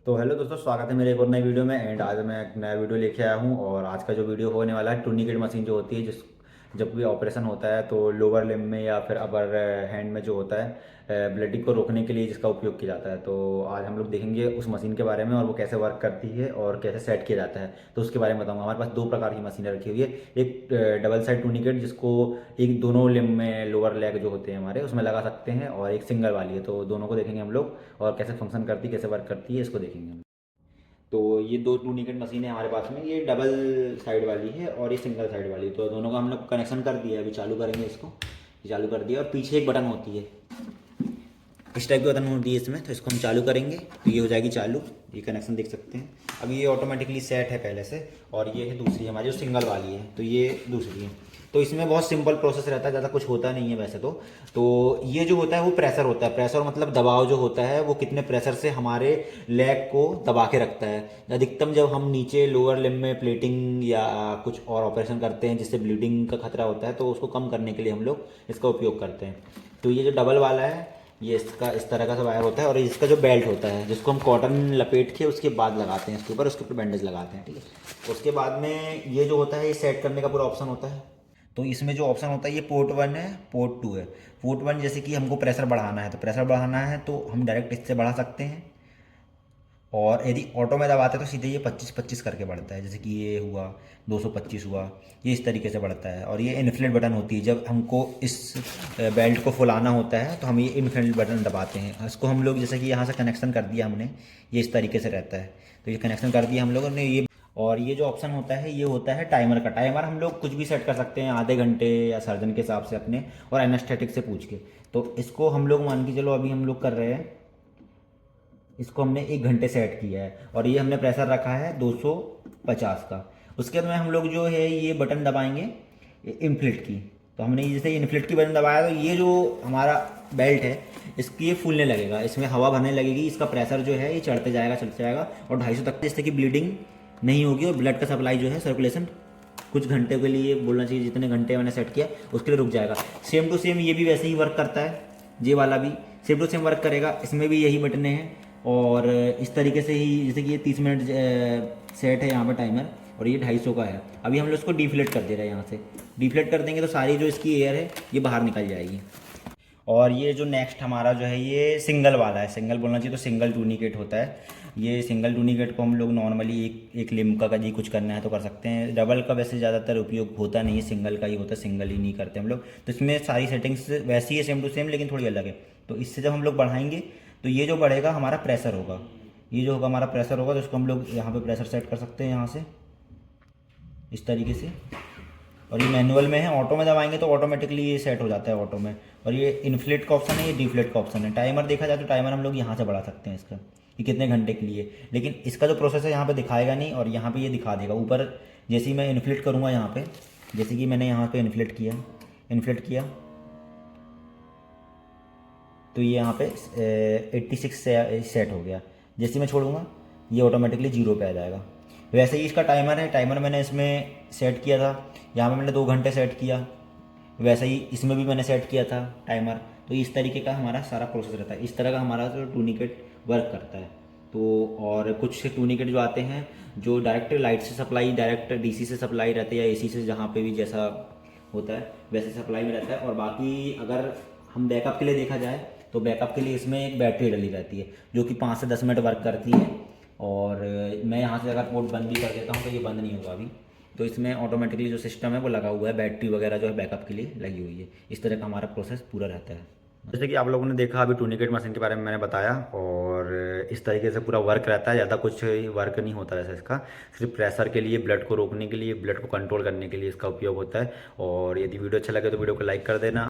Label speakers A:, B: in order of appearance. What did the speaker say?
A: तो हेलो दोस्तों, स्वागत है मेरे एक और नई वीडियो में। एंड आज मैं एक नया वीडियो लेके आया हूँ। और आज का जो वीडियो होने वाला है, टूर्निकेट मशीन जो होती है, जिस जब भी ऑपरेशन होता है तो लोअर लिम्ब में या फिर अपर हैंड में जो होता है ब्लीडिंग को रोकने के लिए जिसका उपयोग किया जाता है। तो आज हम लोग देखेंगे उस मशीन के बारे में और वो कैसे वर्क करती है और कैसे सेट किया जाता है, तो उसके बारे में बताऊंगा। हमारे पास दो प्रकार की मशीनें रखी हुई है। एक डबल साइड टूर्निकेट जिसको एक दोनों लिम्ब में लोअर लेग जो होते हैं हमारे उसमें लगा सकते हैं, और एक सिंगल वाली है। तो दोनों को देखेंगे हम लोग और कैसे फंक्शन करती है, कैसे वर्क करती है, इसको देखेंगे हम। तो ये दो टूनिकेट मशीन है हमारे पास में। ये डबल साइड वाली है और ये सिंगल साइड वाली। तो दोनों का हम लोग कनेक्शन कर दिया है। अभी चालू करेंगे इसको। ये चालू कर दिया और पीछे एक बटन होती है, इस टाइप की बटन होती है इसमें। तो इसको हम चालू करेंगे तो ये हो जाएगी चालू। ये कनेक्शन देख सकते हैं। अब ये ऑटोमेटिकली सेट है पहले से। और ये है दूसरी हमारी जो सिंगल वाली है, तो ये दूसरी है। तो इसमें बहुत सिंपल प्रोसेस रहता है, ज़्यादा कुछ होता नहीं है वैसे तो ये जो होता है वो प्रेशर होता है। प्रेशर मतलब दबाव जो होता है वो कितने प्रेशर से हमारे लेग को दबा के रखता है। अधिकतम जब हम नीचे लोअर लिम्ब में प्लेटिंग या कुछ और ऑपरेशन करते हैं जिससे ब्लीडिंग का खतरा होता है, तो उसको कम करने के लिए हम लोग इसका उपयोग करते हैं। तो ये जो डबल वाला है, ये इसका इस तरह का सा वायर होता है। और इसका जो बेल्ट होता है जिसको हम कॉटन लपेट के उसके बाद लगाते हैं इसके ऊपर, उसके ऊपर बैंडेज लगाते हैं, ठीक है। उसके बाद में ये जो होता है ये सेट करने का पूरा ऑप्शन होता है। तो इसमें जो ऑप्शन होता है ये पोर्ट 1 है, पोर्ट 2 है। पोर्ट 1 जैसे कि हमको प्रेशर बढ़ाना है, तो प्रेशर बढ़ाना है तो हम डायरेक्ट इससे बढ़ा सकते हैं। और यदि ऑटो में दबाते हैं तो सीधे ये 25-25 करके बढ़ता है। जैसे कि ये हुआ 225 हुआ, ये इस तरीके से बढ़ता है। और ये इन्फ्लेट बटन होती है, जब हमको इस बेल्ट को फुलाना होता है तो हम ये इन्फ्लेट बटन दबाते हैं। इसको हम लोग जैसे कि यहाँ से कनेक्शन कर दिया हमने, ये इस तरीके से रहता है। तो ये कनेक्शन कर दिया हम लोगों ने ये। और ये जो ऑप्शन होता है ये होता है टाइमर का। टाइमर हम लोग कुछ भी सेट कर सकते हैं, आधे घंटे या सर्जन के हिसाब से अपने और एनेस्थेटिक से पूछ के। तो इसको हम लोग मान के चलो, अभी हम लोग कर रहे हैं, इसको हमने 1 घंटे सेट किया है। और ये हमने प्रेशर रखा है 250 का। उसके बाद में हम लोग जो है ये बटन दबाएंगे इनफ्लेट की। तो हमने जैसे इनफ्लेट की बटन दबाया तो ये जो हमारा बेल्ट है इसकी ये फूलने लगेगा, इसमें हवा भरने लगेगी, इसका प्रेशर जो है ये चढ़ते जाएगा और 250 तक, जिससे कि ब्लीडिंग नहीं होगी और ब्लड का सप्लाई जो है सर्कुलेशन कुछ घंटे के लिए बोलना चाहिए, जितने घंटे मैंने सेट किया उसके लिए रुक जाएगा। सेम टू सेम ये भी वैसे ही वर्क करता है, ये वाला भी सेम टू सेम वर्क करेगा। इसमें भी यही बटने हैं। और इस तरीके से ही, जैसे कि ये 30 मिनट सेट है यहाँ पर टाइमर, और ये 250 का है। अभी हम लोग इसको डिफ्लेट कर दे रहे हैं। यहाँ से डिफ्लेट कर देंगे तो सारी जो इसकी एयर है ये बाहर निकल जाएगी। और ये जो नेक्स्ट हमारा जो है ये सिंगल वाला है। सिंगल बोलना चाहिए तो सिंगल टूनिकेट होता है। ये सिंगल टूनिकेट को हम लोग नॉर्मली एक एक लिम्ब का यदि कुछ करना है तो कर सकते हैं। डबल का वैसे ज़्यादातर उपयोग होता नहीं है, सिंगल का ही होता है, सिंगल ही नहीं करते हम लोग। तो इसमें सारी सेटिंग्स वैसी है, सेम टू सेम, लेकिन थोड़ी अलग है। तो इससे जब हम लोग बढ़ाएंगे तो ये जो बढ़ेगा हमारा प्रेशर होगा, ये जो होगा हमारा प्रेशर होगा, तो इसको हम लोग यहाँ पर प्रेशर सेट कर सकते हैं यहाँ से इस तरीके से। और ये मैनुअल में है, ऑटो में दबाएंगे तो ऑटोमेटिकली ये सेट हो जाता है ऑटो में। और ये इन्फ्लेट का ऑप्शन है, ये डिफ्लेट का ऑप्शन है। टाइमर देखा जाए तो टाइमर हम लोग यहाँ से बढ़ा सकते हैं इसका कि कितने घंटे के लिए, लेकिन इसका जो प्रोसेस है यहाँ पे दिखाएगा नहीं, और यहाँ पे ये दिखा देगा ऊपर। जैसे ही मैं इन्फ्लेट करूँगा यहाँ पे, जैसे कि मैंने यहाँ पे इन्फ्लेट किया तो ये यहाँ पे 86 से सेट हो गया। जैसे ही मैं छोड़ूंगा ये ऑटोमेटिकली जीरो पे आ जाएगा। वैसे ही इसका टाइमर है, टाइमर मैंने इसमें सेट किया था, यहाँ पे मैंने 2 घंटे सेट किया। वैसे ही इसमें भी मैंने सेट किया था टाइमर। तो इस तरीके का हमारा सारा प्रोसेस रहता है। इस तरह का हमारा जो टूनिकेट वर्क करता है। तो और कुछ टूनिकेट जो आते हैं जो डायरेक्ट लाइट से सप्लाई, डायरेक्ट डीसी से सप्लाई रहते हैं या एसी से, जहाँ पे भी जैसा होता है वैसे सप्लाई में रहता है। और बाकी अगर हम बैकअप के लिए देखा जाए तो बैकअप के लिए इसमें एक बैटरी डली रहती है जो कि 5 से 10 मिनट वर्क करती है। और मैं यहाँ से अगर पोर्ट बंद भी कर देता हूँ तो ये बंद नहीं होगा अभी। तो इसमें ऑटोमेटिकली जो सिस्टम है वो लगा हुआ है, बैटरी वगैरह जो है बैकअप के लिए लगी हुई है। इस तरह का हमारा प्रोसेस पूरा रहता है। जैसे कि आप लोगों ने देखा अभी टूनिकेट मशीन के बारे में मैंने बताया, और इस तरीके से पूरा वर्क रहता है। ज़्यादा कुछ वर्क नहीं होता वैसे इसका, सिर्फ प्रेशर के लिए, ब्लड को रोकने के लिए, ब्लड को कंट्रोल करने के लिए इसका उपयोग होता है। और यदि वीडियो अच्छा लगे तो वीडियो को लाइक कर देना।